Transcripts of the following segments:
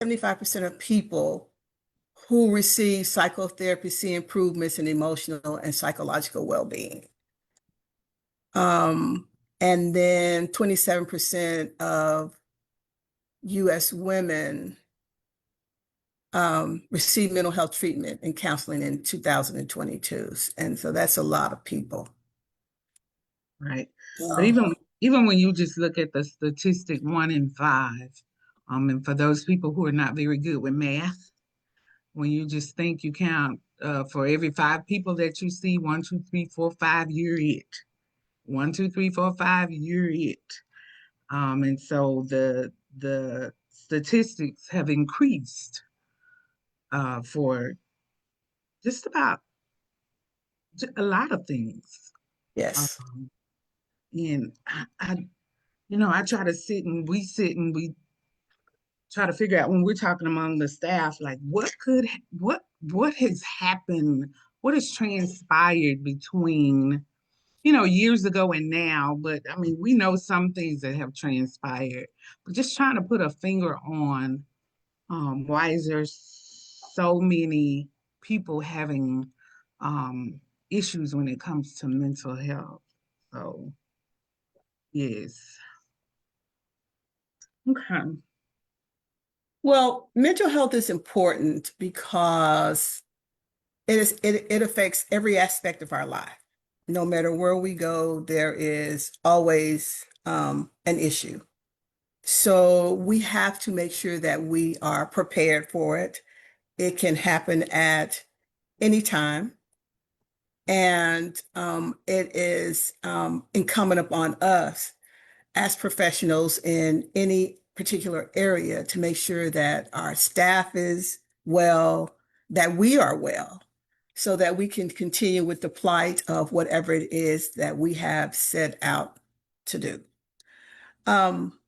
75% of people who receive psychotherapy see improvements in emotional and psychological well-being. Um, and then 27% of US women received mental health treatment and counseling in 2022. And so that's a lot of people. Right. But Um, even when you just look at the statistic 1 in 5, and for those people who are not very good with math, when you just think you count for every 5 people that you see, one, two, three, four, five, you're it. One, two, three, four, five, you're it. And so the statistics have increased for just about a lot of things. yes. Um, and I try to sit and we try to figure out when we're talking among the staff, like what has happened, what has transpired between, years ago and now. But I mean, we know some things that have transpired, but just trying to put a finger on why is there so many people having um, issues when it comes to mental health. So yes. Okay. Well, mental health is important because it affects every aspect of our life. No matter where we go, there is always an issue. So we have to make sure that we are prepared for it. It can happen at any time. And it is incumbent upon us as professionals in any particular area to make sure that our staff is well, that we are well, so that we can continue with the plight of whatever it is that we have set out to do. Um,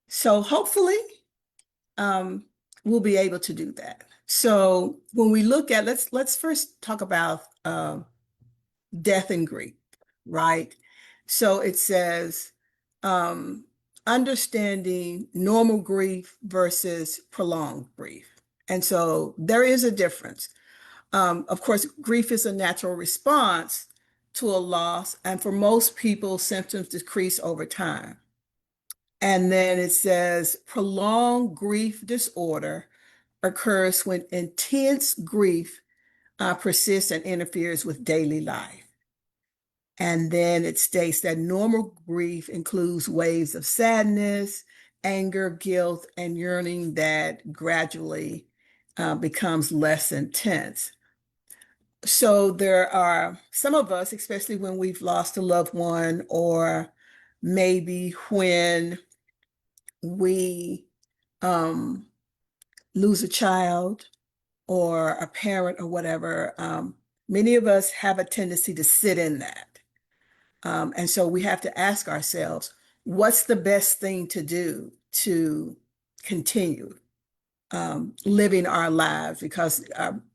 so hopefully, um, we'll be able to do that. So when we look at, let's first talk about death and grief, right? So it says, um, understanding normal grief versus prolonged grief. And so there is a difference. Of course, grief is a natural response to a loss, and for most people, symptoms decrease over time. And then it says prolonged grief disorder occurs when intense grief persists and interferes with daily life. And then it states that normal grief includes waves of sadness, anger, guilt, and yearning that gradually becomes less intense. So there are some of us, especially when we've lost a loved one, or maybe when we um, lose a child or a parent or whatever, many of us have a tendency to sit in that. And so we have to ask ourselves, what's the best thing to do to continue living our lives? Because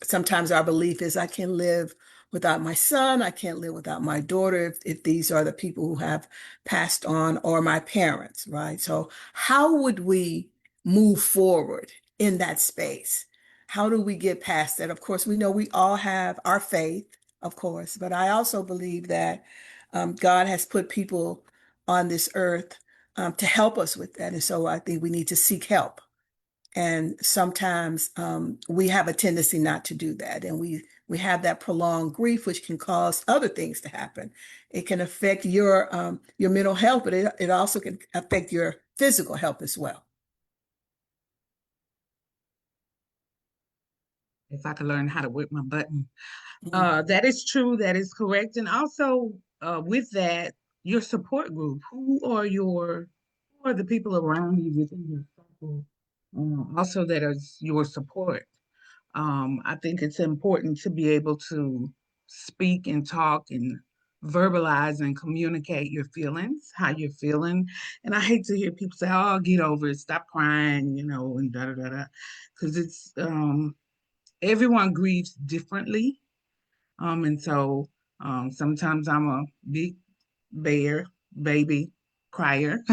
sometimes our belief is I can live without my son, I can't live without my daughter if these are the people who have passed on, or my parents, right? So how would we move forward in that space? How do we get past that? Of course, we know we all have our faith, of course, but I also believe that God has put people on this earth to help us with that. And so I think we need to seek help. And sometimes we have a tendency not to do that. And we have that prolonged grief, which can cause other things to happen. It can affect your mental health, but it also can affect your physical health as well. If I could learn how to work my button. Mhm. That is true. That is correct. And also, with that, your support group. Who are the people around you within your circle? Also, that is your support. I think it's important to be able to speak and talk and verbalize and communicate your feelings, how you're feeling. And I hate to hear people say, "Oh, get over it, stop crying," and da da da da, because it's everyone grieves differently. And so sometimes I'm a big bear, baby crier.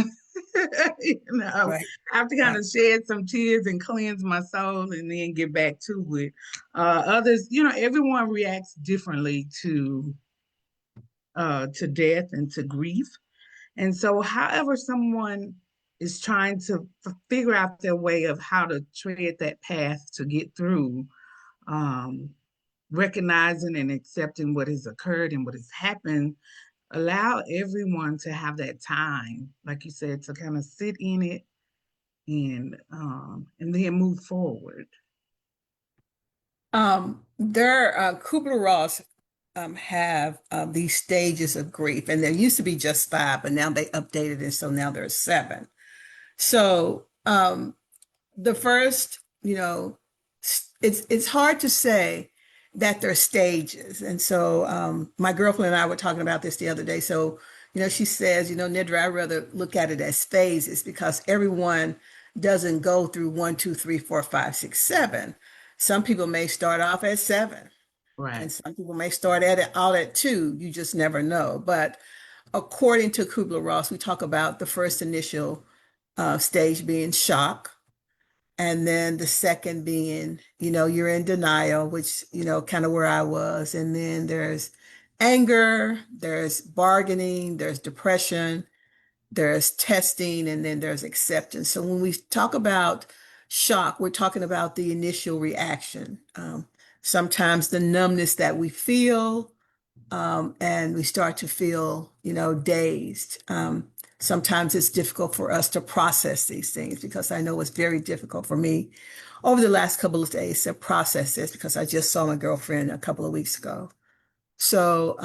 You know, Right. I have to kind Right. of shed some tears and cleanse my soul and then get back to it. Others, you know, everyone reacts differently to death and to grief. And so, however, someone is trying to figure out their way of how to tread that path to get through, um, recognizing and accepting what has occurred and what has happened, allow everyone to have that time, like you said, to kind of sit in it and then move forward. Kubler-Ross have these stages of grief, and there used to be just five, but now they updated it, so now there's seven. So the first, it's hard to say that there are stages. And so my girlfriend and I were talking about this the other day. So, she says, Nidra, I rather look at it as phases because everyone doesn't go through one, two, three, four, five, six, seven. Some people may start off at seven, Right. and some people may start at it all at two. You just never know. But according to Kubler-Ross, we talk about the first initial stage being shock, and then the second being, you're in denial, which, kind of where I was. And then there's anger, there's bargaining, there's depression, there's testing, and then there's acceptance. So when we talk about shock, we're talking about the initial reaction. Sometimes the numbness that we feel, and we start to feel, dazed. Sometimes it's difficult for us to process these things because I know it's very difficult for me over the last couple of days to process this because I just saw my girlfriend a couple of weeks ago. So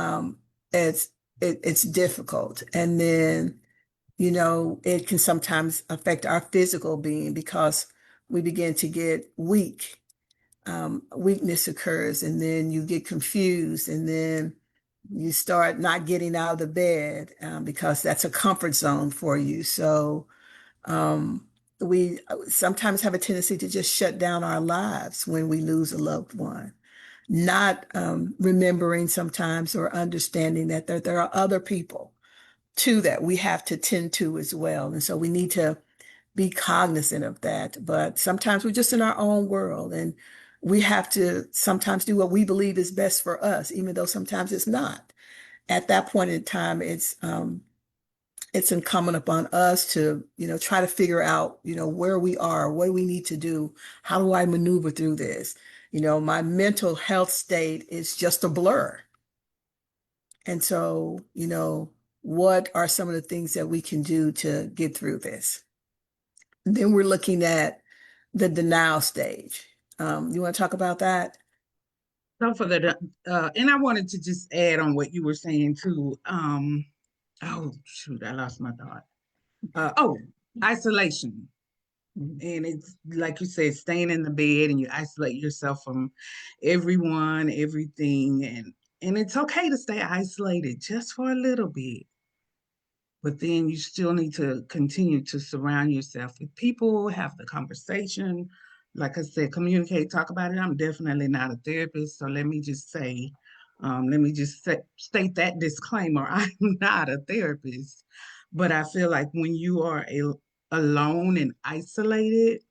it's it's difficult, and then it can sometimes affect our physical being because we begin to get weak. Weakness occurs, and then you get confused, and then you start not getting out of the bed because that's a comfort zone for you. So um, we sometimes have a tendency to just shut down our lives when we lose a loved one, not remembering sometimes or understanding that there are other people too that we have to tend to as well. And so we need to be cognizant of that. But sometimes we're just in our own world, and we have to sometimes do what we believe is best for us, even though sometimes it's not. At that point in time, it's incumbent upon us to, try to figure out, where we are, what do we need to do, how do I maneuver through this? My mental health state is just a blur. And so, what are some of the things that we can do to get through this? Then we're looking at the denial stage. You want to talk about that? So for and I wanted to just add on what you were saying too. Oh shoot, I lost my thought. Isolation. Mhm. And it's like you said, staying in the bed and you isolate yourself from everyone, everything, and it's okay to stay isolated just for a little bit. But then you still need to continue to surround yourself with people, have the conversation. Like I said, communicate, talk about it. I'm definitely not a therapist, so let me just state that disclaimer. I'm not a therapist, but I feel like when you are alone and isolated,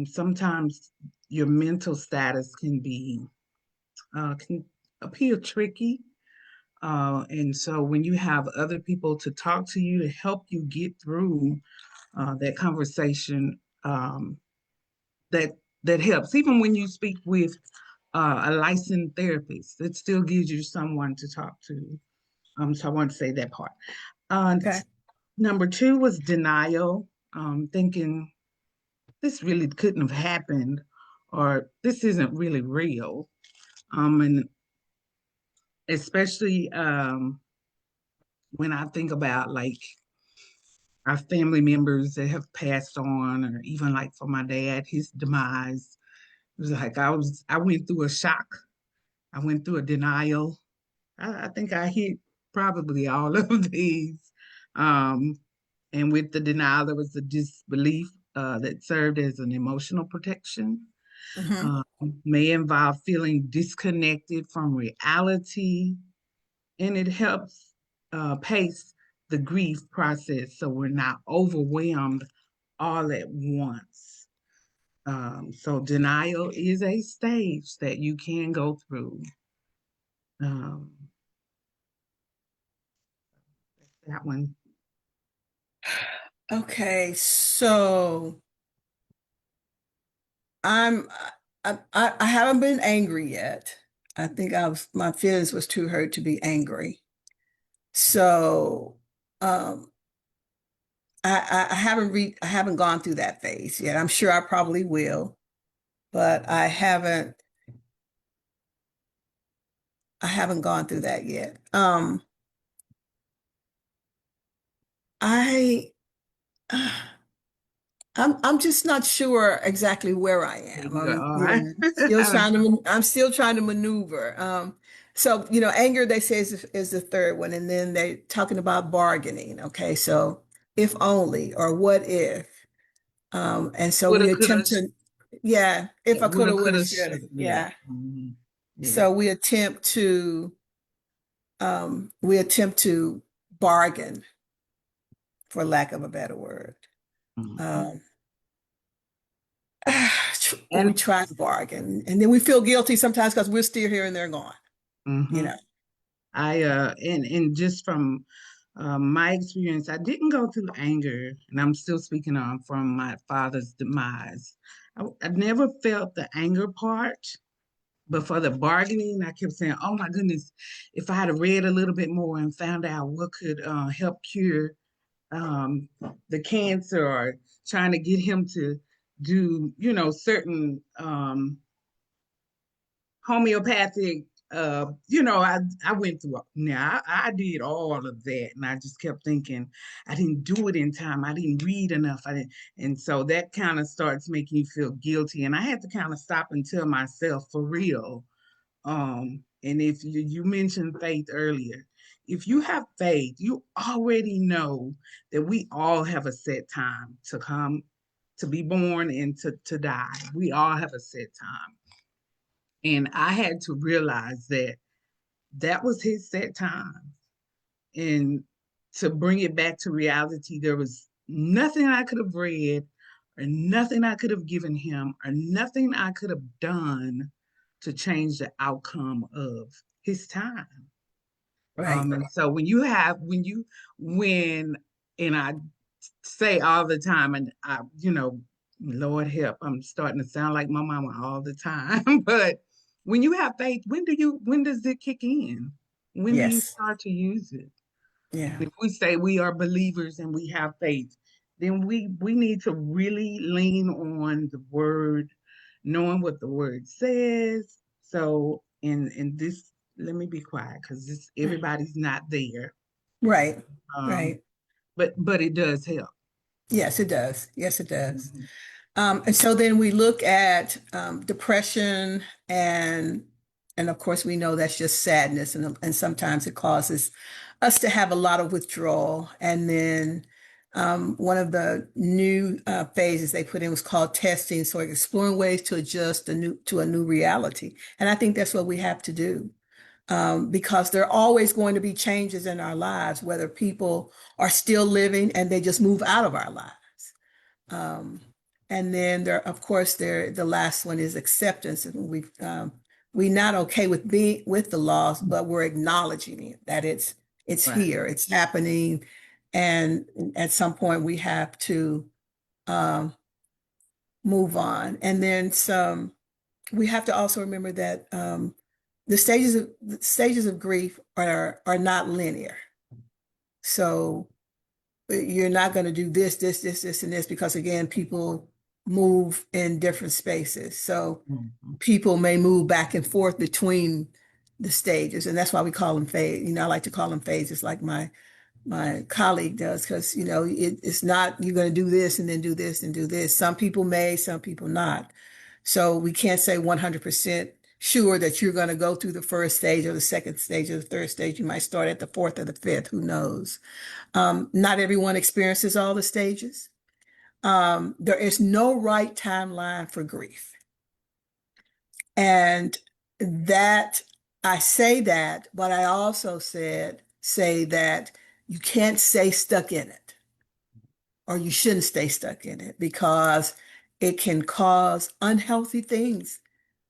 sometimes your mental status can appear tricky, and so when you have other people to talk to you to help you get through that conversation, that that helps. Even when you speak with a licensed therapist, it still gives you someone to talk to. So I want to say that part. Okay. Number two was denial, thinking this really couldn't have happened, or this isn't really real. And especially when I think about like our family members that have passed on, or even like for my dad, his demise. It was like I went through a shock. I went through a denial. I think I hit probably all of these. Um, and with the denial, there was the disbelief that served as an emotional protection. Hmm. Uh, may involve feeling disconnected from reality, and it helps pace the grief process so we're not overwhelmed all at once. So denial is a stage that you can go through. Um, that one. Okay, so I'm I haven't been angry yet. I think my feelings was too hurt to be angry. So um I haven't gone through that phase yet. I'm sure I probably will, but I haven't gone through that yet. I I'm just not sure exactly where I am. You go, all right. I don't- I'm still trying to maneuver. So anger they say is the third one, and then they're talking about bargaining. Okay, so if only or what if, and so Woulda, we coulda, attempt to, yeah, if I woulda, coulda, woulda, coulda, shoulda, yeah. yeah. Mhm. Yeah. So we attempt to bargain, for lack of a better word. Mhm. Um, we And try to bargain, and then we feel guilty sometimes because we're still here and they're gone, you mhm. know. And just from my experience, I didn't go through anger, and I'm still speaking on from my father's demise. I never felt the anger part, but for the bargaining, I kept saying, "Oh my goodness, if I had read a little bit more and found out what could help cure um, the cancer, or trying to get him to do, certain homeopathic, I went through, now I did all of that, and I just kept thinking I didn't do it in time, I didn't read enough, I didn't, and so that kind of starts making you feel guilty, and I had to kind of stop and tell myself for real. And if you mentioned faith earlier, if you have faith, you already know that we all have a set time to come, to be born, and to die. We all have a set time. And I had to realize that that was his set time. And to bring it back to reality, there was nothing I could have read, or nothing I could have given him, or nothing I could have done to change the outcome of his time. Right. And so when, and I say all the time, and Lord help, I'm starting to sound like my mama all the time. But when you have faith, when does it kick in? When do you Yes. start to use it? Yeah. If we say we are believers and we have faith, then we need to really lean on the word, knowing what the word says. So in this, let me be quiet because this everybody's not there. Right. Um, Right. but it does help. Yes, it does. Yes, it does. Mhm. And so then we look at depression, and of course we know that's just sadness, and sometimes it causes us to have a lot of withdrawal. And then one of the new phases they put in was called testing, so exploring ways to adjust to a new reality. And I think that's what we have to do, because there are always going to be changes in our lives, whether people are still living and they just move out of our lives. Um, and then of course, the last one is acceptance, and we not okay with being with the loss, but we're acknowledging it, that it's Right. here, it's happening, and at some point we have to um, move on. And then some, we have to also remember that the stages of grief are not linear. So you're not going to do this, and this, because again, people move in different spaces. So Mhm. people may move back and forth between the stages, and that's why we call them phase. I like to call them phases, like my colleague does, because it's not you're going to do this and then do this and do this. Some people may, some people not. So we can't say 100% sure that you're going to go through the first stage or the second stage or the third stage. You might start at the fourth or the fifth. Who knows? Not everyone experiences all the stages. There is no right timeline for grief. And that I say that, but I also say that you can't stay stuck in it, or you shouldn't stay stuck in it, because it can cause unhealthy things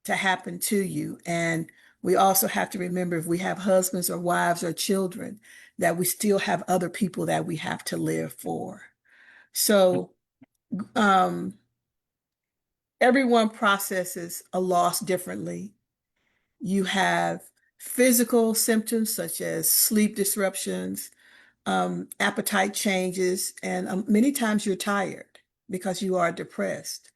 to happen to you. And we also have to remember, if we have husbands or wives or children, that we still have other people that we have to live for. So um, everyone processes a loss differently. You have physical symptoms such as sleep disruptions, appetite changes, and many times you're tired because you are depressed.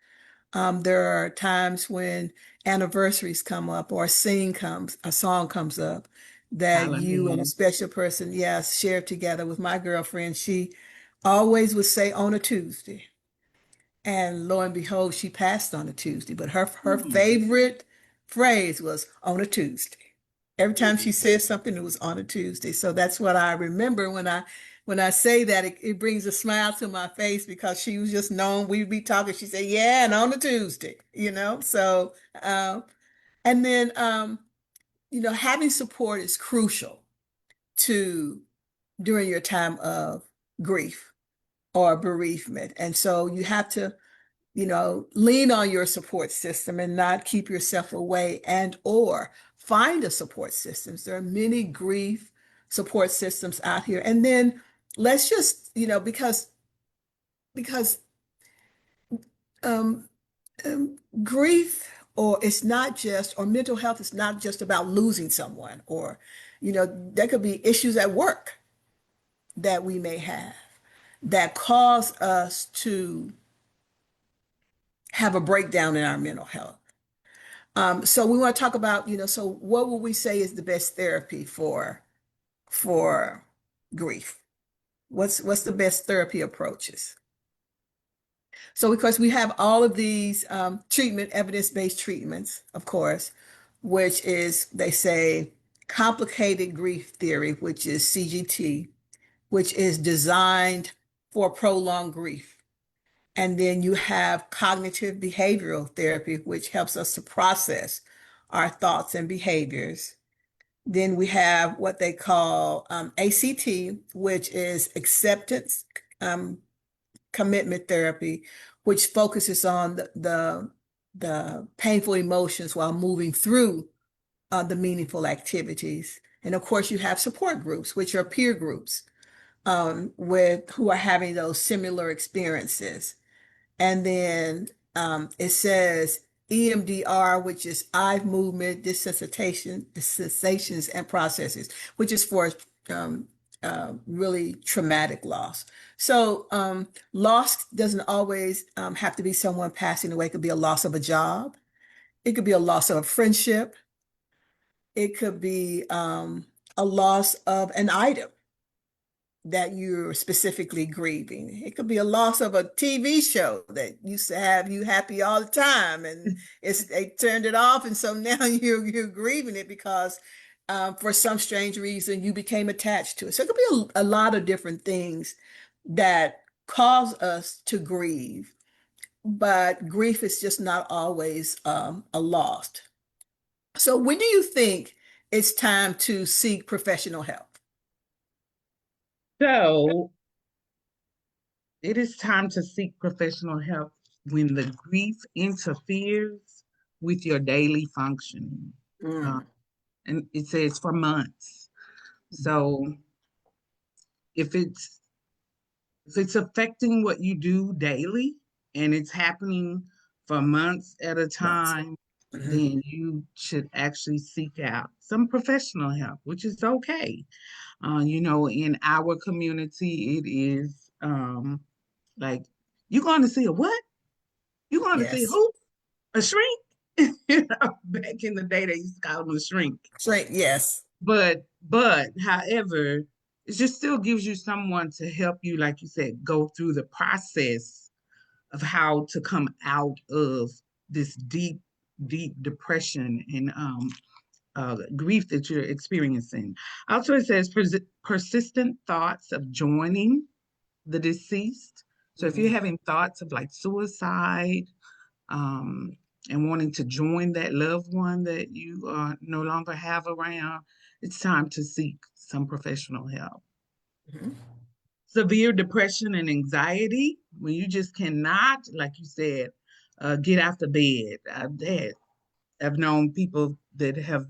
There are times when anniversaries come up, or a song comes up that you and a Hallelujah. special person, yes, share together. With my girlfriend, she always would say on a Tuesday. And lo and behold, she passed on a Tuesday. But her Hmm. favorite phrase was on a Tuesday. Every time Hmm. she said something, it was on a Tuesday. So that's what I remember when I say that. It brings a smile to my face, because she was just known. We'd be talking. She said, "Yeah, and on a Tuesday," you know. So and then having support is crucial to during your time of grief or bereavement. And so you have to lean on your support system and not keep yourself away, and or find a support systems. There are many grief support systems out here. And then let's just, because um, grief, or it's not just, or mental health is not just about losing someone, or, there could be issues at work that we may have that cause us to have a breakdown in our mental health. So we want to talk about, so what would we say is the best therapy for grief? What's the best therapy approaches? So because we have all of these evidence-based treatments, of course, which is, they say, complicated grief theory, which is CGT, which is designed for prolonged grief. And then you have cognitive behavioral therapy, which helps us to process our thoughts and behaviors. Then we have what they call ACT, which is acceptance um, commitment therapy, which focuses on the painful emotions while moving through the meaningful activities. And of course, you have support groups, which are peer groups with who are having those similar experiences. And then it says EMDR, which is eye movement desensitization, the sensations and processes, which is for really traumatic loss. So loss doesn't always have to be someone passing away. It could be a loss of a job. It could be a loss of a friendship. It could be a loss of an item that you're specifically grieving. It could be a loss of a TV show that used to have you happy all the time, and they turned it off, and so now you're grieving it because for some strange reason you became attached to it. So it could be a lot of different things that cause us to grieve, but grief is just not always a loss. So when do you think it's time to seek professional help? So it is time to seek professional help when the grief interferes with your daily functioning. Uh, Mm. and it says for months. So if it's if it's affecting what you do daily and it's happening for months at a Months. time, Mhm. then you should actually seek out some professional help, which is okay. In our community, it is like, you going to see a what? You going to see Yes. who? A shrink? Back in the day, they used to call them a shrink. Straight, yes. However, it just still gives you someone to help you, like you said, go through the process of how to come out of this deep, deep depression and grief that you're experiencing. Also, it says persistent thoughts of joining the deceased. So if you're Mhm. having thoughts of like suicide, um, and wanting to join that loved one that you no longer have around, it's time to seek some professional help. Mhm. Severe depression and anxiety, when you just cannot, like you said, get out the bed. I've known people that have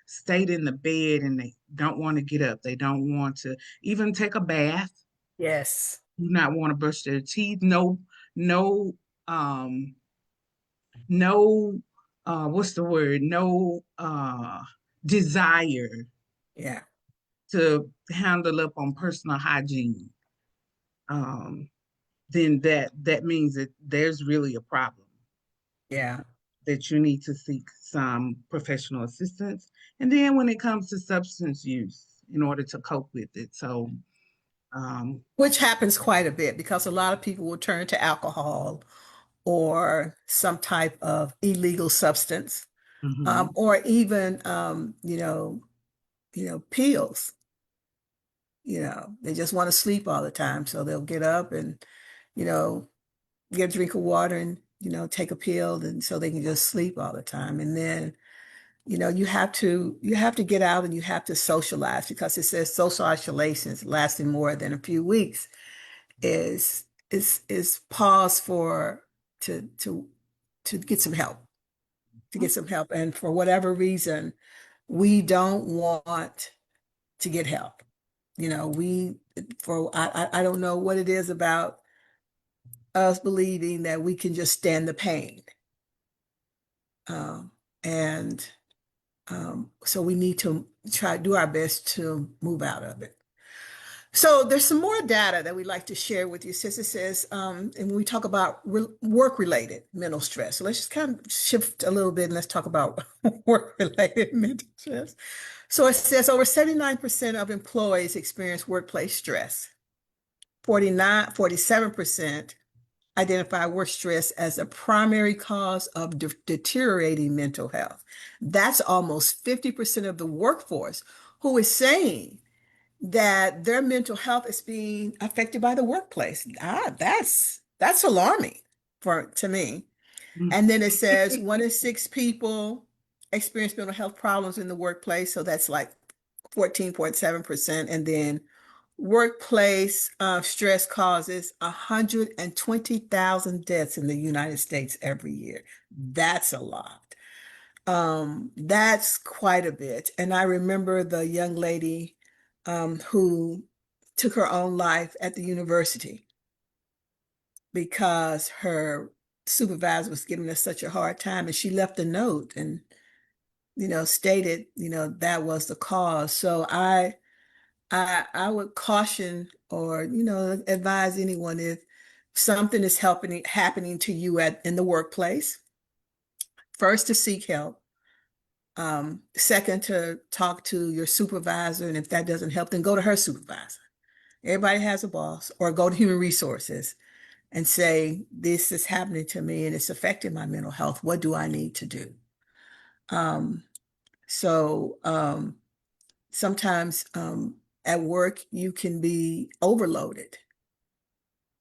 stayed in the bed and they don't want to get up. They don't want to even take a bath. Yes. Do not want to brush their teeth. No, um, no, what's the word? No desire Yeah. to handle up on personal hygiene. Um, then that means that there's really a problem, Yeah. that you need to seek some professional assistance. And then when it comes to substance use, in order to cope with it. So, um, Which happens quite a bit because a lot of people will turn to alcohol or some type of illegal substance, mhm, or even, pills. They just want to sleep all the time, so they'll get up and, you know, get a drink of water and, take a pill, and so they can just sleep all the time. And then, you have to get out and you have to socialize because it says social isolation lasting more than a few weeks is pause for to to get some help, to get some help. And for whatever reason, we don't want to get help. We for I don't know what it is about us believing that we can just stand the pain. And so we need to try do our best to move out of it. So there's some more data that we'd like to share with you. Since it says, and when we talk about work-related mental stress, so let's just kind of shift a little bit and let's talk about work-related mental stress. So it says over 79% of employees experience workplace stress. 47% identify work stress as a primary cause of deteriorating mental health. That's almost 50% of the workforce who is saying that their mental health is being affected by the workplace. That's alarming for to me. mhm. And then it says 1 in 6 people experience mental health problems in the workplace. So that's like 14.7%. And then workplace stress causes 120,000 deaths in the United States every year. That's a lot. That's quite a bit. And I remember the young lady who took her own life at the university because her supervisor was giving her such a hard time, and she left a note and stated that was the cause. So I would caution or advise anyone, if something is happening to you in the workplace, first to seek help. Second, to talk to your supervisor, and if that doesn't help, then go to her supervisor. Everybody has a boss, or go to human resources and say, this is happening to me and it's affecting my mental health. What do I need to do? Um, so sometimes at work, you can be overloaded.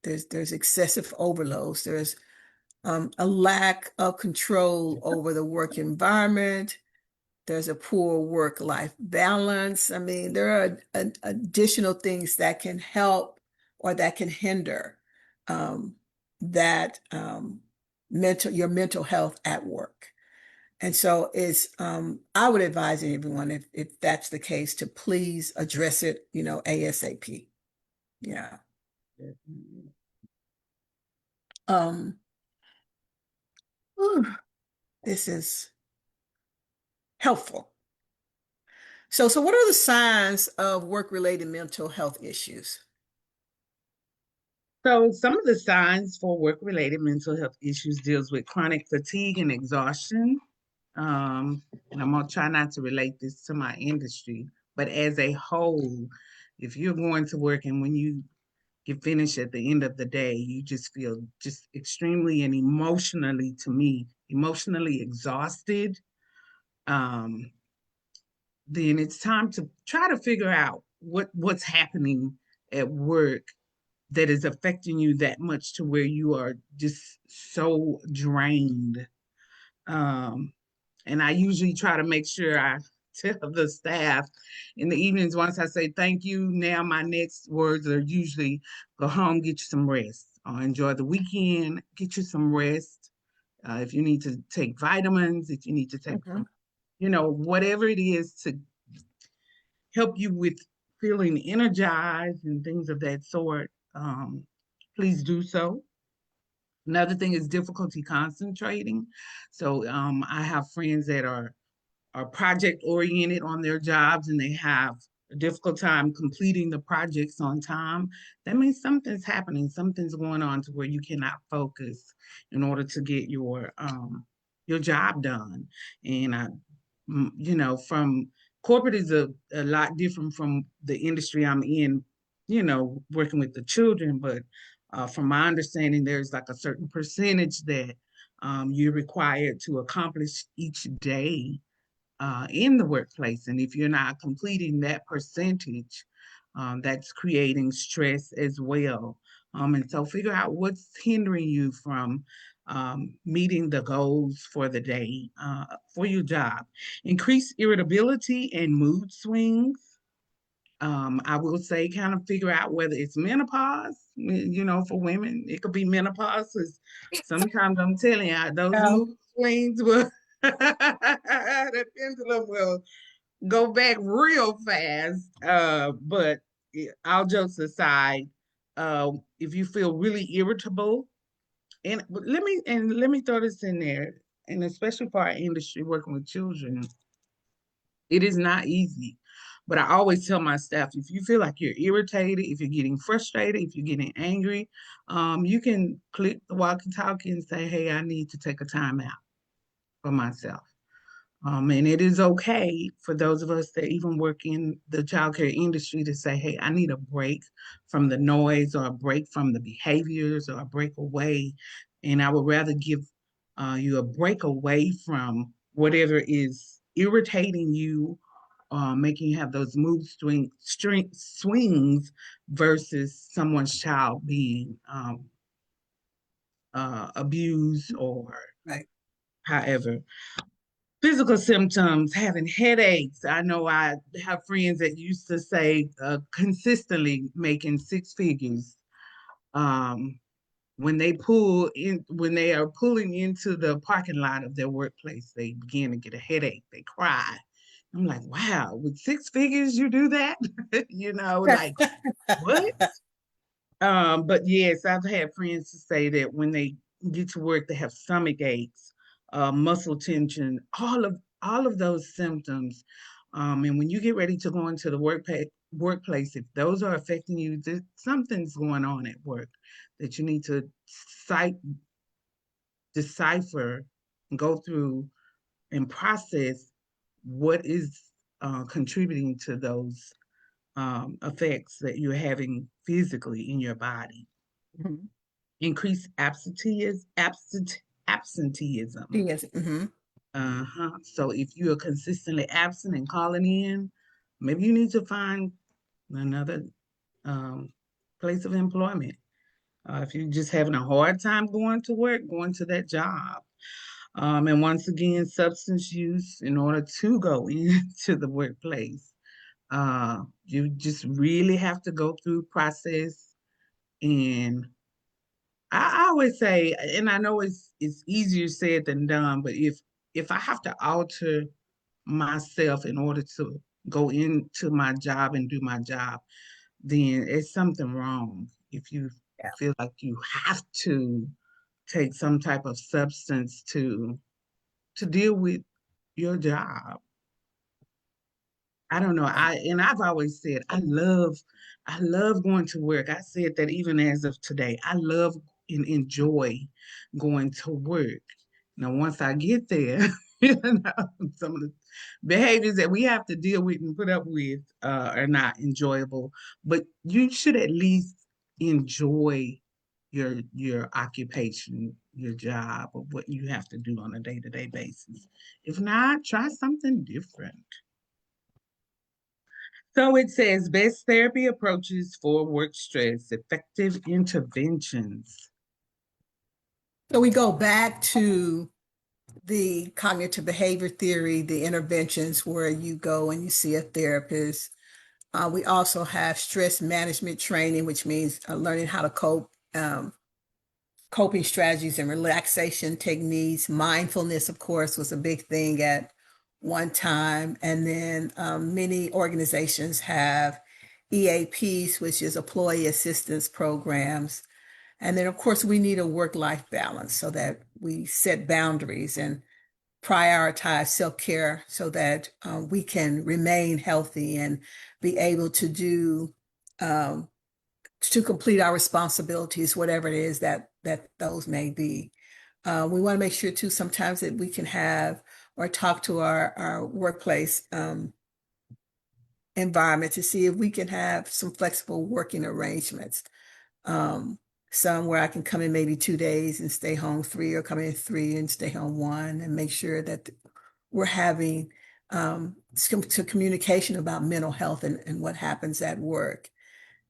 There's excessive overloads. There's a lack of control over the work environment. There's a poor work-life balance. I mean, there are additional things that can help or that can hinder that your mental health at work. And so I would advise everyone, if that's the case, to please address it, ASAP. Yeah. Um, whew, this is helpful. So what are the signs of work-related mental health issues? So some of the signs for work-related mental health issues deals with chronic fatigue and exhaustion. And I'm gonna try not to relate this to my industry, but as a whole, if you're going to work and when you get finished at the end of the day, you just feel just extremely and emotionally, to me, emotionally exhausted, um, then it's time to try to figure out what's happening at work that is affecting you that much to where you are just so drained. Um, and I usually try to make sure I tell the staff in the evenings, once I say thank you, now my next words are usually go home, get you some rest, or enjoy the weekend, get you some rest. If you need to take vitamins, if you need to take Mhm. some, you know, whatever it is to help you with feeling energized and things of that sort, please do so. Another thing is difficulty concentrating. So I have friends that are project oriented on their jobs and they have a difficult time completing the projects on time. That means something's happening, something's going on to where you cannot focus in order to get your job done. And you know, from corporate is a lot different from the industry I'm in, you know, working with the children. But from my understanding, there's like a certain percentage that you're required to accomplish each day in the workplace. And if you're not completing that percentage, that's creating stress as well. And so figure out what's hindering you from meeting the goals for the day for your job. Increase irritability and mood swings. I will say, kind of figure out whether it's menopause. You know, for women, it could be menopause. 'Cause sometimes I'm telling you, those Yeah. mood swings will, the pendulum will go back real fast. But all jokes aside, if you feel really irritable, and let me throw this in there, and especially for our industry working with children, it is not easy. But I always tell my staff, if you feel like you're irritated, if you're getting frustrated, if you're getting angry, you can click the walkie-talkie and say, "Hey, I need to take a time out for myself." And it is okay for those of us that even work in the childcare industry to say, "Hey, I need a break from the noise or a break from the behaviors or a break away." And I would rather give you a break away from whatever is irritating you, making you have those swings versus someone's child being abused or Right. however. Physical symptoms, having headaches. I know I have friends that used to say consistently making six figures. Um, when they are pulling into the parking lot of their workplace, they begin to get a headache. They cry. I'm like, wow, with six figures, you do that? You know, like what? But yes, I've had friends to say that when they get to work, they have stomach aches, muscle tension, all of those symptoms. And when you get ready to go into the workplace, if those are affecting you, something's going on at work that you need to cite, decipher, go through, and process what is contributing to those effects that you're having physically in your body. Mhm. Increased absenteeism. Yes. Mhm. Uh-huh. So if you are consistently absent and calling in, maybe you need to find another um, place of employment. If you're just having a hard time going to work, going to that job. And once again, substance use in order to go into the workplace. You just really have to go through process. And I always say, and I know it's easier said than done, but if I have to alter myself in order to go into my job and do my job, then it's something wrong. If you Yeah. feel like you have to take some type of substance to deal with your job. I don't know. I've always said I love going to work. I said that even as of today. I love and enjoy going to work. Now once I get there, you know, some of the behaviors that we have to deal with and put up with are not enjoyable. But you should at least enjoy your occupation, your job, or what you have to do on a day-to-day basis. If not, try something different. So it says best therapy approaches for work stress, effective interventions. So we go back to the cognitive behavior theory, the interventions where you go and you see a therapist. We also have stress management training, which means learning how to cope, coping strategies and relaxation techniques. Mindfulness, of course, was a big thing at one time. And then many organizations have EAPs, which is employee assistance programs. And then, of course, we need a work-life balance so that we set boundaries and prioritize self-care so that we can remain healthy and be able to do to complete our responsibilities, whatever it is that those may be. We want to make sure too sometimes that we can have or talk to our workplace environment to see if we can have some flexible working arrangements. Um, some where I can come in maybe 2 days and stay home 3, or come in 3 and stay home 1, and make sure that we're having some communication about mental health and what happens at work.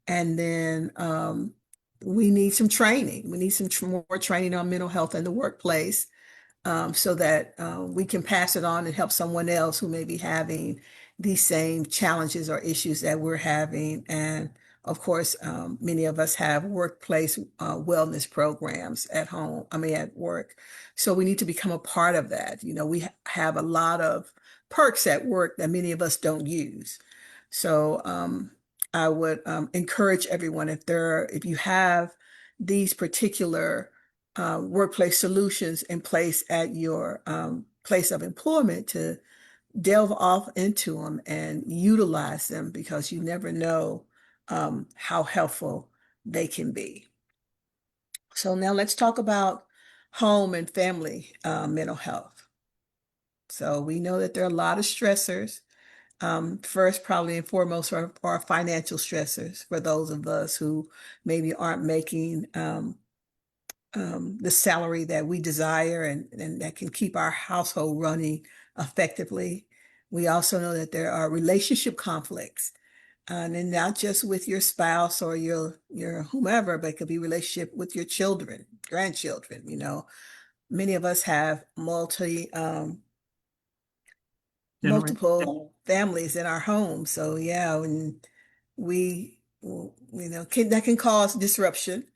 And then we need some training. We need some more training on mental health in the workplace, so that we can pass it on and help someone else who may be having these same challenges or issues that we're having. And of course, many of us have workplace wellness programs at home, I mean, at work. So we need to become a part of that. You know, we have a lot of perks at work that many of us don't use. So I would encourage everyone, if you have these particular workplace solutions in place at your place of employment, to delve off into them and utilize them, because you never know how helpful they can be. So now let's talk about home and family mental health. So we know that there are a lot of stressors. First, probably and foremost, are financial stressors for those of us who maybe aren't making the salary that we desire, and that can keep our household running effectively. We also know that there are relationship conflicts, and not just with your spouse or your whomever, but it could be relationship with your children, grandchildren. You know, many of us have Generation. multiple families in our home. So yeah, when that can cause disruption.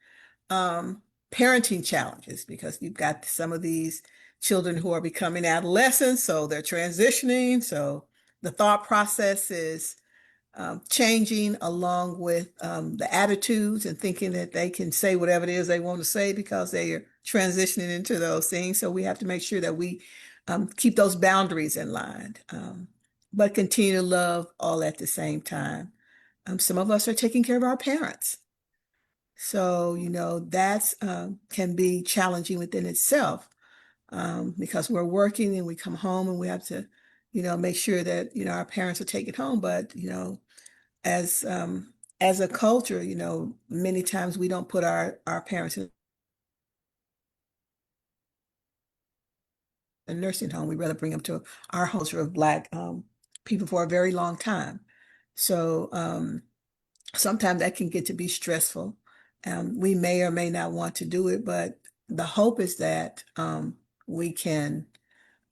Parenting challenges, because you've got some of these children who are becoming adolescents, so they're transitioning. So the thought process is changing along with the attitudes, and thinking that they can say whatever it is they want to say because they are transitioning into those things. So we have to make sure that we keep those boundaries in line, but continue to love all at the same time. Some of us are taking care of our parents. So, you know, that's can be challenging within itself, because we're working and we come home and we have to, make sure that, our parents are taken home. But, as as a culture, many times we don't put our parents in a nursing home. We rather bring them to our culture of Black people for a very long time. So sometimes that can get to be stressful. We may or may not want to do it, but the hope is that we can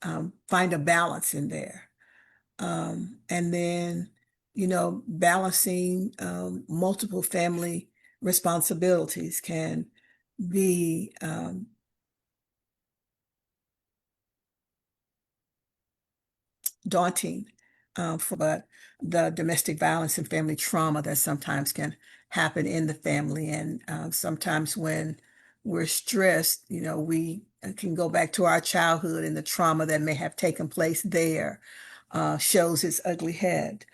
find a balance in there. And then, balancing multiple family responsibilities can be daunting, but the domestic violence and family trauma that sometimes can happen in the family. And sometimes when we're stressed, we can go back to our childhood, and the trauma that may have taken place there shows its ugly head.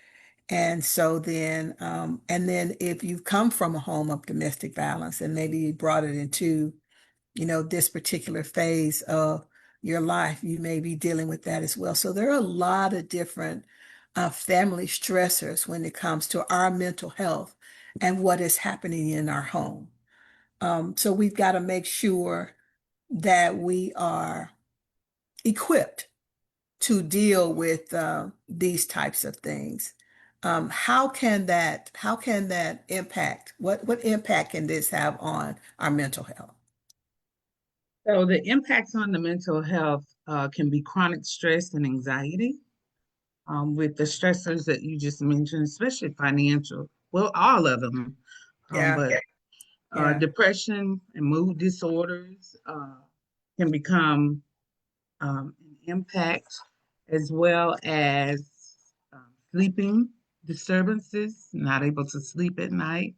And then if you've come from a home of domestic violence and maybe you brought it into, this particular phase of your life, you may be dealing with that as well. So there are a lot of different family stressors when it comes to our mental health and what is happening in our home. So we've got to make sure that we are equipped to deal with these types of things. How can that impact? What impact can this have on our mental health? So the impacts on the mental health can be chronic stress and anxiety, with the stressors that you just mentioned, especially financial. Well, all of them, Yeah, but yeah. depression and mood disorders can become an impact, as well as sleeping disturbances, not able to sleep at night,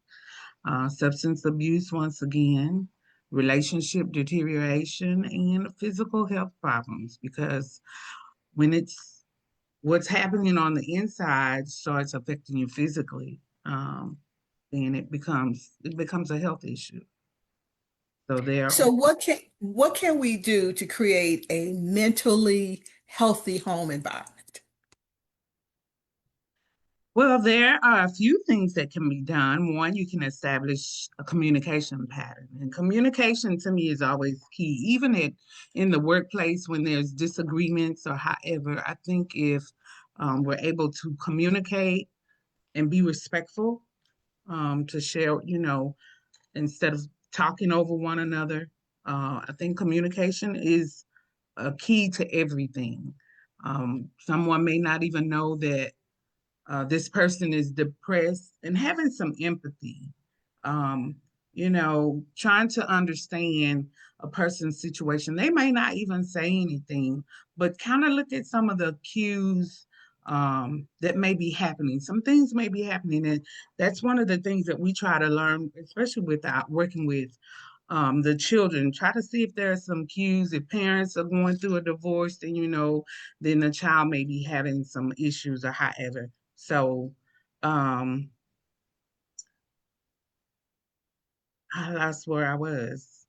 substance abuse, once again, relationship deterioration, and physical health problems. Because when it's what's happening on the inside starts affecting you physically, then it becomes a health issue. So there So what can we do to create a mentally healthy home environment? Well, there are a few things that can be done. One, you can establish a communication pattern. And communication to me is always key, even in the workplace when there's disagreements or however. I think if we're able to communicate and be respectful, to share, instead of talking over one another, I think communication is a key to everything. Someone may not even know that this person is depressed, and having some empathy, um, trying to understand a person's situation. They may not even say anything, but kind of look at some of the cues that may be happening. Some things may be happening, and that's one of the things that we try to learn, especially with working with the children. Try to see if there are some cues. If parents are going through a divorce, then then the child may be having some issues or however. So, um, I lost where I was.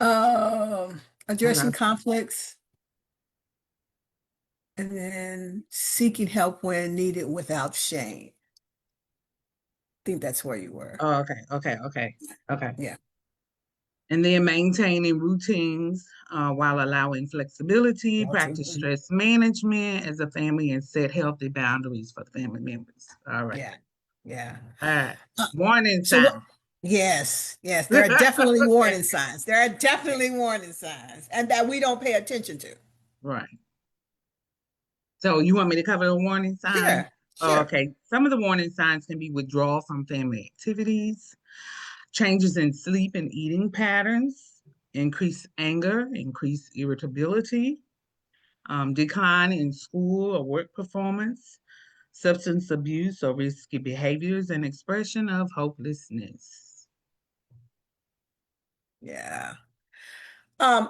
Um, I Addressing lost. conflicts and then seeking help when needed without shame. I think that's where you were. Oh, okay, okay, okay, okay. Yeah. And then maintaining routines while allowing flexibility, practice stress management as a family, and set healthy boundaries for the family members. All right. Yeah. Yeah. All right. Uh, Warning so what? sign. Yes, yes, there are definitely Okay. warning signs. There are definitely warning signs, and that we don't pay attention to. Right. So you want me to cover the warning signs? Sure, Oh, sure. okay. Some of the warning signs can be withdrawal from family activities, changes in sleep and eating patterns, increased anger, increased irritability, decline in school or work performance, substance abuse or risky behaviors, and expression of hopelessness. Yeah.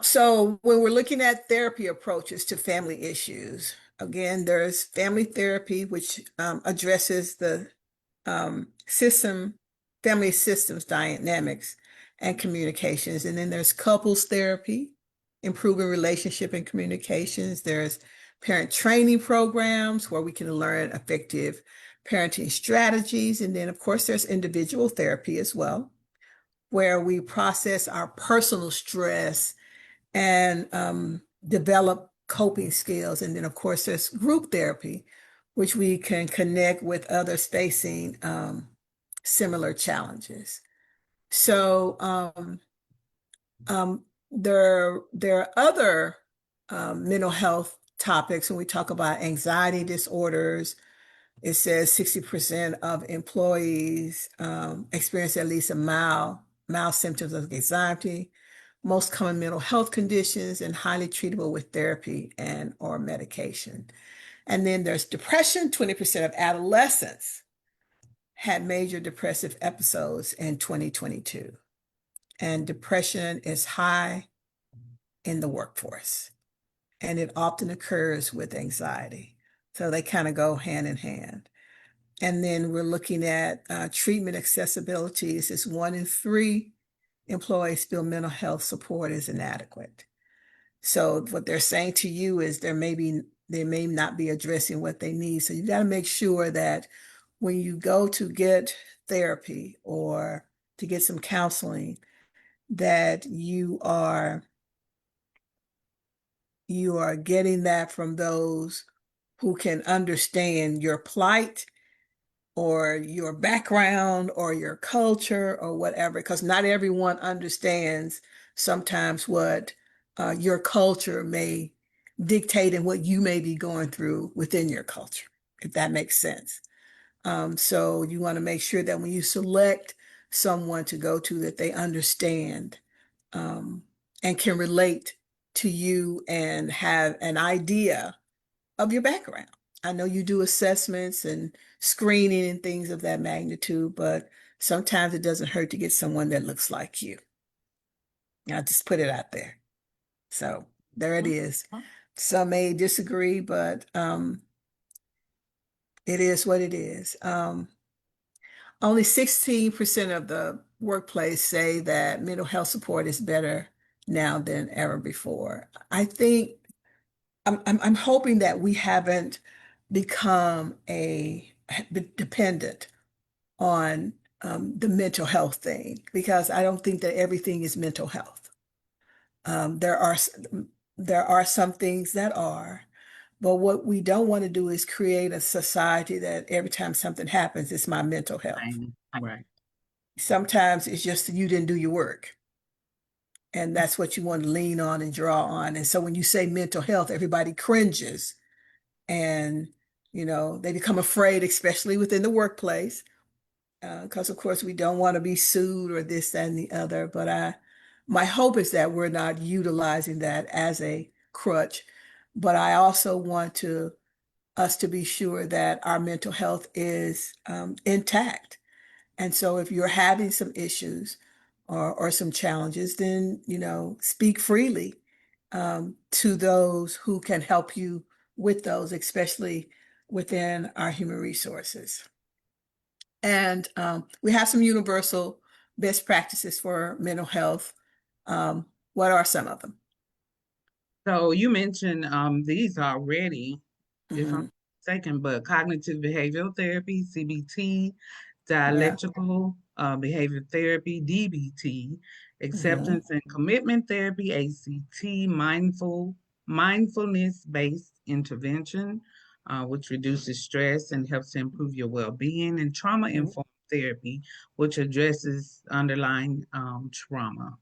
So when we're looking at therapy approaches to family issues, again, there's family therapy, which addresses the system, family systems dynamics and communications. And then there's couples therapy, improving relationship and communications. There's parent training programs where we can learn effective parenting strategies. And then, of course, there's individual therapy as well, where we process our personal stress and develop coping skills. And then, of course, there's group therapy, which we can connect with others facing similar challenges. So there are other mental health topics when we talk about anxiety disorders. It says 60% of employees experience at least a mild symptoms of anxiety, most common mental health conditions, and highly treatable with therapy and or medication. And then there's depression. 20% of adolescents had major depressive episodes in 2022. And depression is high in the workforce, and it often occurs with anxiety. So they kind of go hand in hand. And then we're looking at treatment accessibilities. Is 1 in 3 employees feel mental health support is inadequate. So what they're saying to you is they may not be addressing what they need. So you got to make sure that when you go to get therapy or to get some counseling, that you are getting that from those who can understand your plight or your background or your culture or whatever, because not everyone understands sometimes what your culture may dictate and what you may be going through within your culture, if that makes sense. So you want to make sure that when you select someone to go to, that they understand um, and can relate to you and have an idea of your background. I know you do assessments and screening and things of that magnitude, but sometimes it doesn't hurt to get someone that looks like you. I'll just put it out there. So there it is. Some may disagree, but it is what it is. Only 16% of the workplace say that mental health support is better now than ever before. I think I'm hoping that we haven't become dependent on the mental health thing, because I don't think that everything is mental health. Um, there are there are some things that are, but what we don't want to do is create a society that every time something happens, it's my mental health. Right. Sometimes it's just that you didn't do your work. And that's what you want to lean on and draw on. And so when you say mental health, everybody cringes and, they become afraid, especially within the workplace, because of course we don't want to be sued or this, that, and the other. But my hope is that we're not utilizing that as a crutch. But I also want us to be sure that our mental health is intact. And so if you're having some issues or some challenges, then, speak freely to those who can help you with those, especially within our human resources. And we have some universal best practices for mental health. What are some of them? So you mentioned these already, if I'm Mhm. mistaken, but cognitive behavioral therapy, CBT, Yeah. dialectical behavior therapy, DBT, Mhm. acceptance and commitment therapy, ACT, mindfulness-based intervention, which reduces stress and helps to improve your well-being, and Mhm. trauma-informed therapy, which addresses underlying trauma.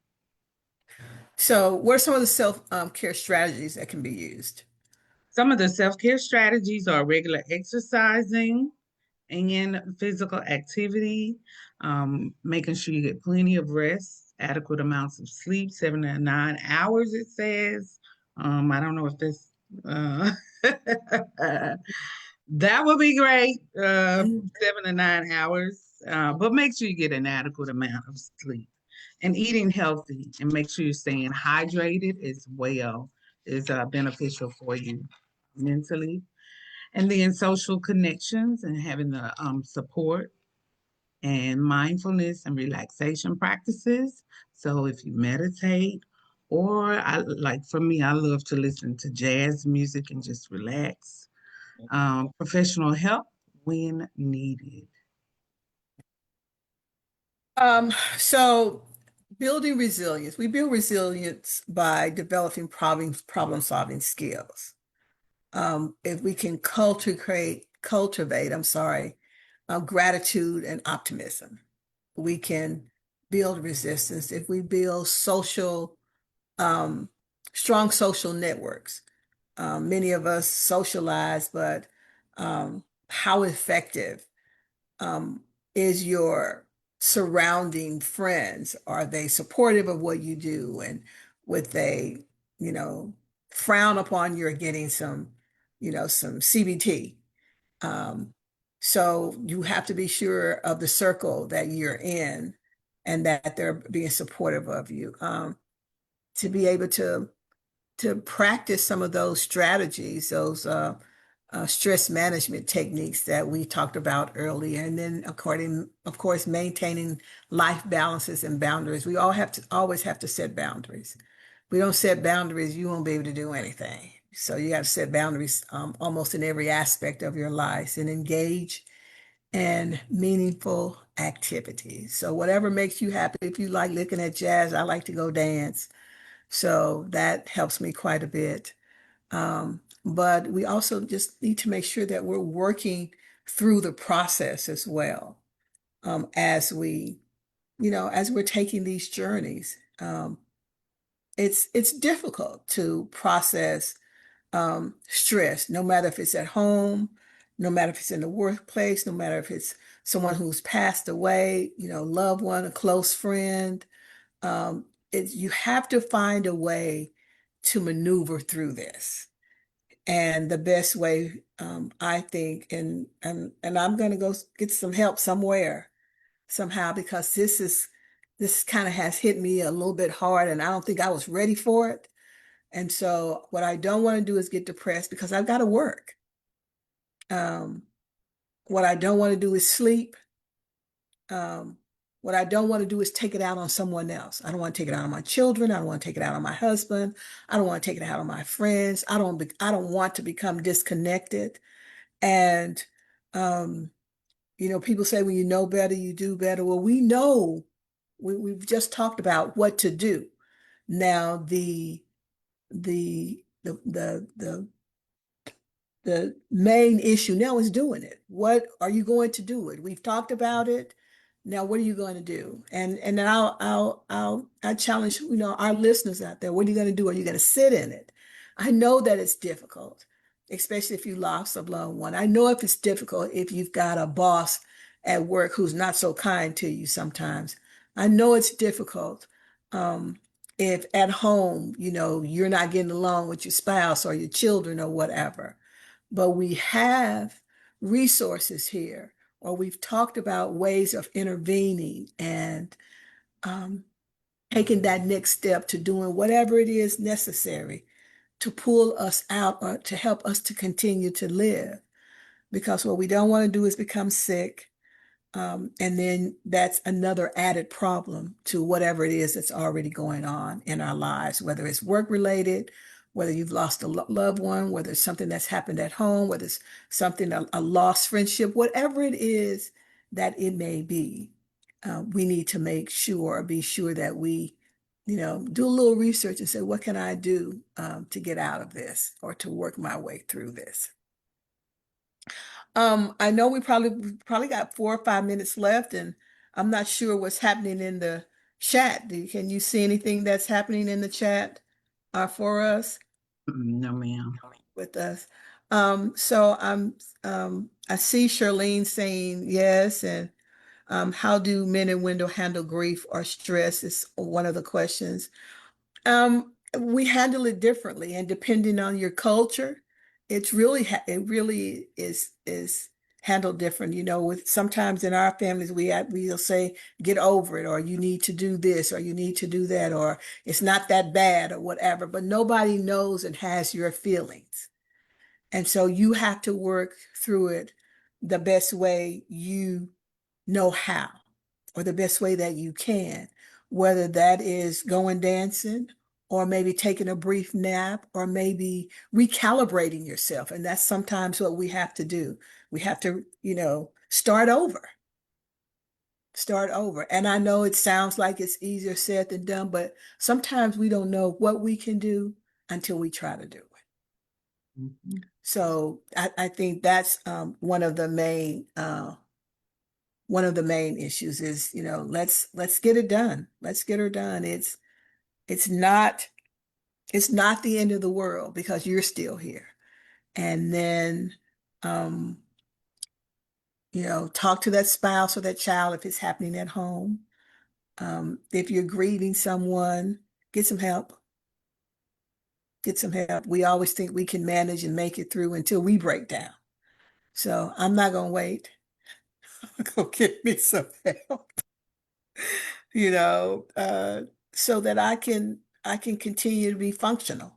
So, what are some of the self care strategies that can be used? Some of the self-care strategies are regular exercising and physical activity, making sure you get plenty of rest, adequate amounts of sleep, 7 to 9 hours, it says. I don't know if this, that would be great, Mhm. 7 to 9 hours, but make sure you get an adequate amount of sleep. And eating healthy and make sure you're staying hydrated as well is beneficial for you mentally. And then social connections and having the support and mindfulness and relaxation practices. So if you meditate, or I like for me, I love to listen to jazz music and just relax. Professional help when needed. So building resilience, we build resilience by developing problem solving skills. If we can cultivate, I'm sorry, gratitude and optimism, we can build resistance. If we build um, strong social networks, many of us socialize, but how effective um, is your surrounding friends? Are they supportive of what you do? And would they, you know, frown upon your getting some CBT? Um, so you have to be sure of the circle that you're in and that they're being supportive of you. To be able to practice some of those strategies, those stress management techniques that we talked about earlier, and then of course, maintaining life balances and boundaries. We always have to set boundaries. If we don't set boundaries, you won't be able to do anything. So you have to set boundaries almost in every aspect of your life and engage in meaningful activities. So whatever makes you happy. If you like looking at jazz, I like to go dance. So that helps me quite a bit. But we also just need to make sure that we're working through the process as well, as as we're taking these journeys. It's difficult to process stress, no matter if it's at home, no matter if it's in the workplace, no matter if it's someone who's passed away, loved one, a close friend. You have to find a way to maneuver through this. And the best way, I think, and I'm going to go get some help somewhere, somehow, because this kind of has hit me a little bit hard, and I don't think I was ready for it. And so what I don't want to do is get depressed because I've got to work. Um, what I don't want to do is sleep. Um, what I don't want to do is take it out on someone else. I don't want to take it out on my children. I don't want to take it out on my husband. I don't want to take it out on my friends. I don't want to become disconnected. And um, people say when you know better, you do better. Well, we know we've just talked about what to do. Now the the main issue now is doing it. What are you going to do it? We've talked about it. Now, what are you going to do? And then I challenge, our listeners out there. What are you going to do? Are you going to sit in it? I know that it's difficult, especially if you lost a loved one. I know if it's difficult if you've got a boss at work who's not so kind to you sometimes. I know it's difficult. If at home, you're not getting along with your spouse or your children or whatever. But we have resources here, or we've talked about ways of intervening and um, taking that next step to doing whatever it is necessary to pull us out or to help us to continue to live. Because what we don't want to do is become sick. And then that's another added problem to whatever it is that's already going on in our lives, whether it's work related, whether you've lost a loved one, whether it's something that's happened at home, whether it's something, a lost friendship, whatever it is that it may be. We need to make sure, or be sure that we, do a little research and say, what can I do to get out of this or to work my way through this? I know we probably got 4 or 5 minutes left, and I'm not sure what's happening in the chat. Can you see anything that's happening in the chat for us No, ma'am. with us? So I see Charlene saying yes, and how do men and women handle grief or stress is one of the questions. We handle it differently, and depending on your culture, it really is handled different. With sometimes in our families, we'll say, get over it, or you need to do this, or you need to do that, or it's not that bad, or whatever. But nobody knows and has your feelings, and so you have to work through it the best way you know how, or the best way that you can, whether that is going dancing, or maybe taking a brief nap, or maybe recalibrating yourself. And that's sometimes what we have to do. We have to, start over. Start over. And I know it sounds like it's easier said than done, but sometimes we don't know what we can do until we try to do it. Mm-hmm. So I think that's one of the main issues is, let's get it done. Let's get her done. It's not the end of the world because you're still here. And then talk to that spouse or that child if it's happening at home. If you're grieving someone, get some help. Get some help. We always think we can manage and make it through until we break down. So I'm not gonna wait. Go get me some help. you know, uh, so that I can continue to be functional.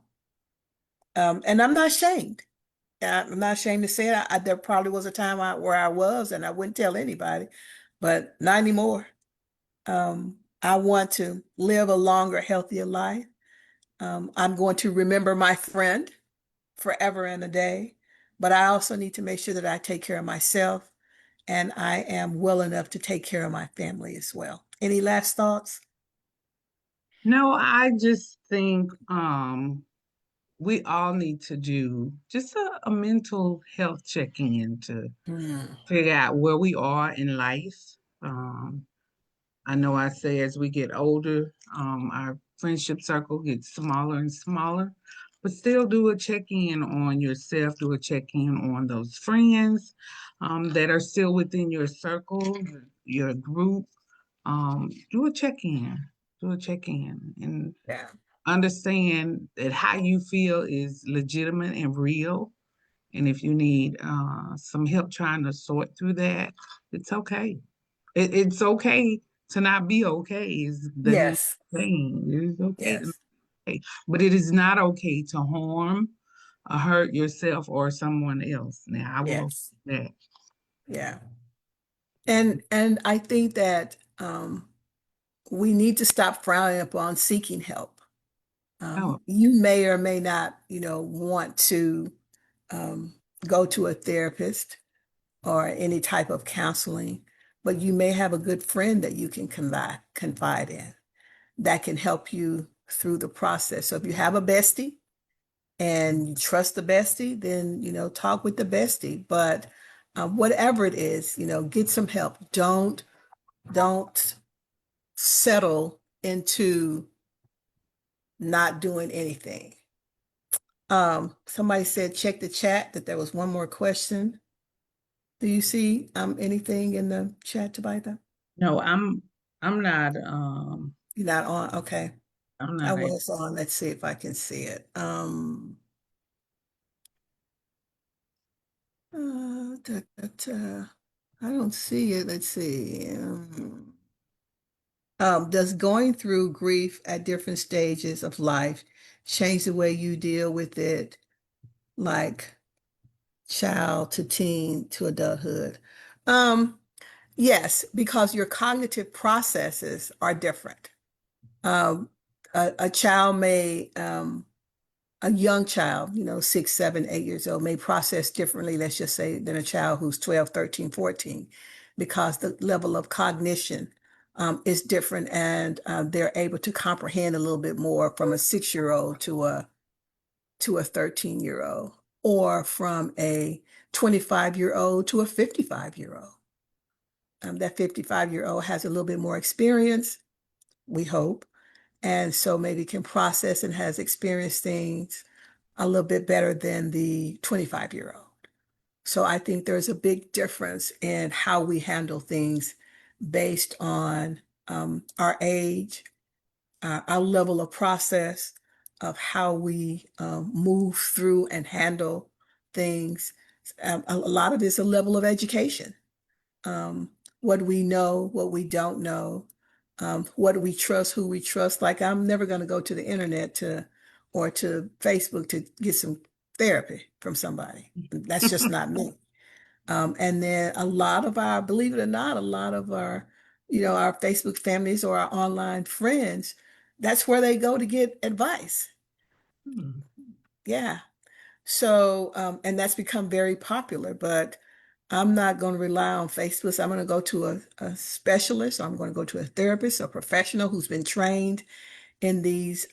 And I'm not ashamed. I'm not ashamed to say it. There probably was a time where I was, and I wouldn't tell anybody, but not anymore. I want to live a longer, healthier life. I'm going to remember my friend forever and a day, but I also need to make sure that I take care of myself, and I am well enough to take care of my family as well. Any last thoughts? No, I just think we all need to do just a mental health check-in to Mm, figure out where we are in life. I know I say as we get older, our friendship circle gets smaller and smaller, but still do a check-in on yourself, do a check-in on those friends that are still within your circle, your group. Do a check-in, do a check-in, and yeah. understand that how you feel is legitimate and real. And if you need some help trying to sort through that, it's okay. It's okay to not be okay, is the name of Yes. the saying. It is okay to not Yes. be okay. But it is not okay to harm or hurt yourself or someone else. Now, I will Yes. say that. Yeah. And I think that we need to stop frowning upon seeking help. Oh, You may or may not, want to um, go to a therapist or any type of counseling, but you may have a good friend that you can confide in that can help you through the process. So if you have a bestie and you trust the bestie, then, talk with the bestie. But whatever it is, get some help. Don't settle into not doing anything. Somebody said check the chat that there was one more question. Do you see anything in the chat, Tabitha? no, I'm not You're not on? Okay. I'm I not a was on. Let's see if I can see it. I don't see it. Let's see. Does going through grief at different stages of life change the way you deal with it, like child to teen to adulthood? Um, yes, because your cognitive processes are different. Um, a child may, a young child, 6, 7, 8 years old, may process differently, let's just say, than a child who's 12, 13, 14, because the level of cognition is different and they're able to comprehend a little bit more from a 6-year-old to a 13-year-old, or from a 25-year-old to a 55-year-old. That 55-year-old has a little bit more experience, we hope, and so maybe can process and has experienced things a little bit better than the 25-year-old. So I think there's a big difference in how we handle things based on our age, our level of process of how we move through and handle things. A lot of it's a level of education. um, what we know, what we don't know, what we trust, who we trust. Like I'm never going to go to the internet or to Facebook to get some therapy from somebody. That's just not me. And then a lot of our, believe it or not, a lot of our, our Facebook families or our online friends, that's where they go to get advice. Hmm. Yeah. So, and that's become very popular, but I'm not going to rely on Facebook. I'm going to go to a specialist. I'm going to go to a therapist, a professional who's been trained in this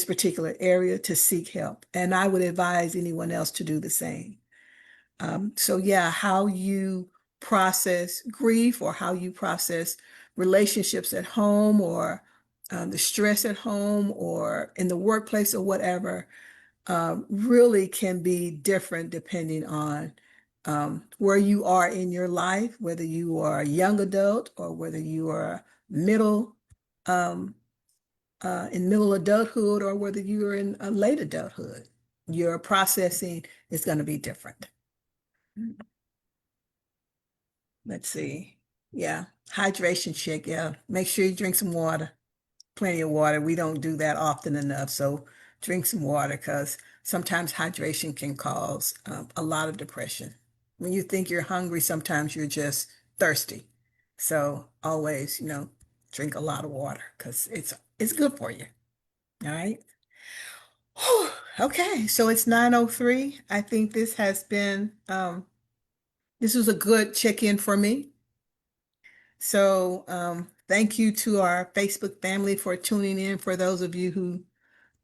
particular area to seek help. And I would advise anyone else to do the same. So yeah, how you process grief or how you process relationships at home or the stress at home or in the workplace or whatever really can be different depending on where you are in your life, whether you are a young adult or whether you are middle um, in middle adulthood or whether you are in a late adulthood. Your processing is going to be different. Let's see. Yeah, hydration check. Yeah, make sure you drink some water, plenty of water. We don't do that often enough. So drink some water because sometimes hydration can cause a lot of depression. When you think you're hungry, sometimes you're just thirsty. So always, drink a lot of water because it's good for you. All right. Whew. Okay, so it's 9:03. I think this was a good check-in for me. So thank you to our Facebook family for tuning in. For those of you who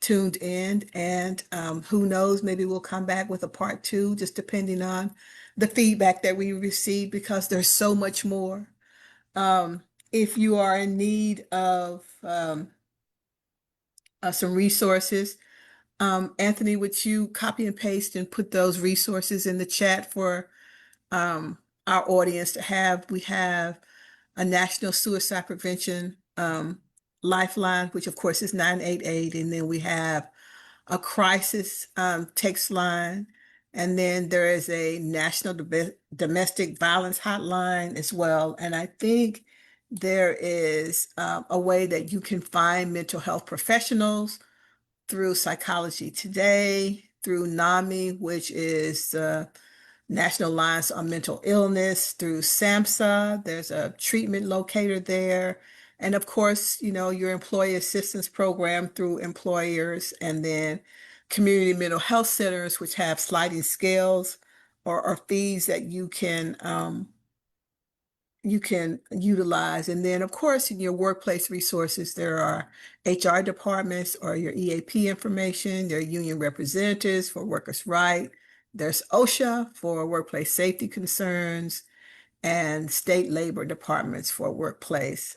tuned in, and who knows, maybe we'll come back with a part two, just depending on the feedback that we receive, because there's so much more. If you are in need of some resources, Anthony, would you copy and paste and put those resources in the chat for our audience to have? We have a National Suicide Prevention Lifeline, which of course is 988, and then we have a crisis text line, and then there is a National Domestic Violence Hotline as well. And I think there is a way that you can find mental health professionals through Psychology Today, through NAMI, which is National Alliance on Mental Illness, through SAMHSA. There's a treatment locator there. And of course, you know, your employee assistance program through employers, and then community mental health centers, which have sliding scales or fees that you can utilize. And then, of course, in your workplace resources, there are HR departments or your EAP information. There are union representatives for workers' rights. There's OSHA for workplace safety concerns, and state labor departments for workplace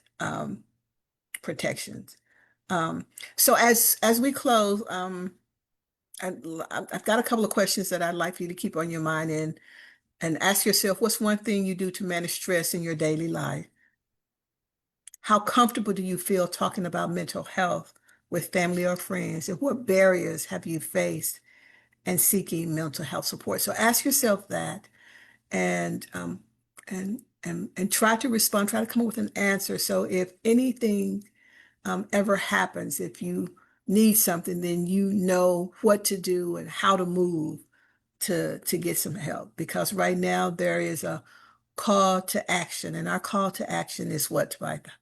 protections. So as we close, I've got a couple of questions that I'd like for you to keep on your mind, and ask yourself, what's one thing you do to manage stress in your daily life? How comfortable do you feel talking about mental health with family or friends? And what barriers have you faced in seeking mental health support? So ask yourself that, and try to respond, try to come up with an answer. So if anything ever happens, if you need something, then you know what to do and how to move to get some help. Because right now there is a call to action, and our call to action is what, Tabitha?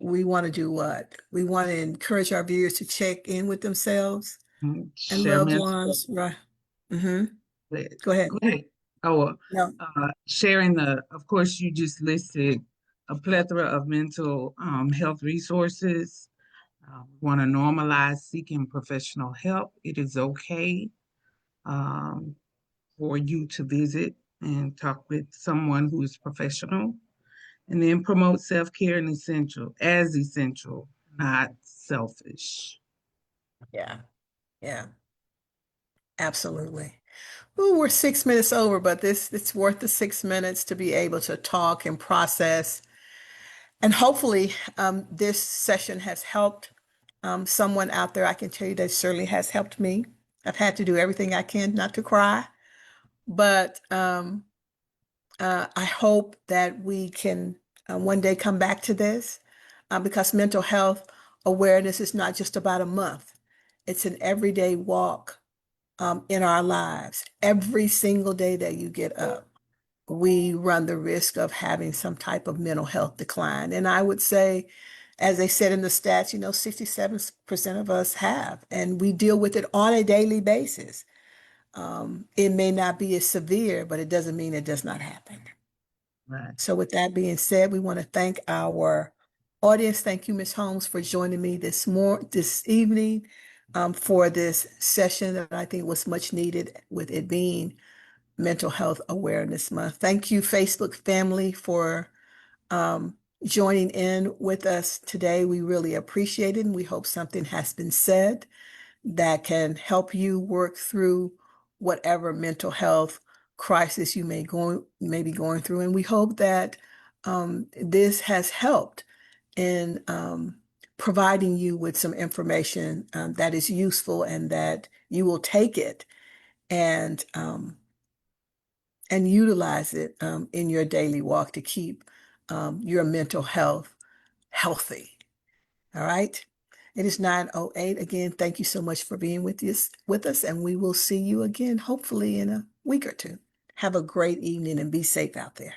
We want to do what? We want to encourage our viewers to check in with themselves and Share loved mental ones, right? Mm-hmm. health. Go ahead. Go ahead. Oh, No. sharing of course, you just listed a plethora of mental health resources. We want to normalize seeking professional help. It is okay for you to visit and talk with someone who is professional, and then promote self-care and essential, not selfish. Yeah. Yeah. Absolutely. Ooh, we're 6 minutes over, but it's worth the 6 minutes to be able to talk and process. And hopefully, this session has helped someone out there. I can tell you that it certainly has helped me. I've had to do everything I can not to cry, but I hope that we can one day come back to this, because mental health awareness is not just about a month. It's an everyday walk in our lives. Every single day that you get up, we run the risk of having some type of mental health decline. And I would say, as they said in the stats, 67% of us have, and we deal with it on a daily basis. It may not be as severe, but it doesn't mean it does not happen. Right. So with that being said, we want to thank our audience. Thank you, Ms. Holmes, for joining me this evening for this session that I think was much needed, with it being Mental Health Awareness Month. Thank you, Facebook family, for joining in with us today. We really appreciate it, and we hope something has been said that can help you work through whatever mental health crisis you may be going through. And we hope that this has helped in providing you with some information that is useful, and that you will take it and utilize it in your daily walk to keep your mental health healthy. All right. It is 9:08. Again, thank you so much for being with us, and we will see you again, hopefully in a week or two. Have a great evening and be safe out there.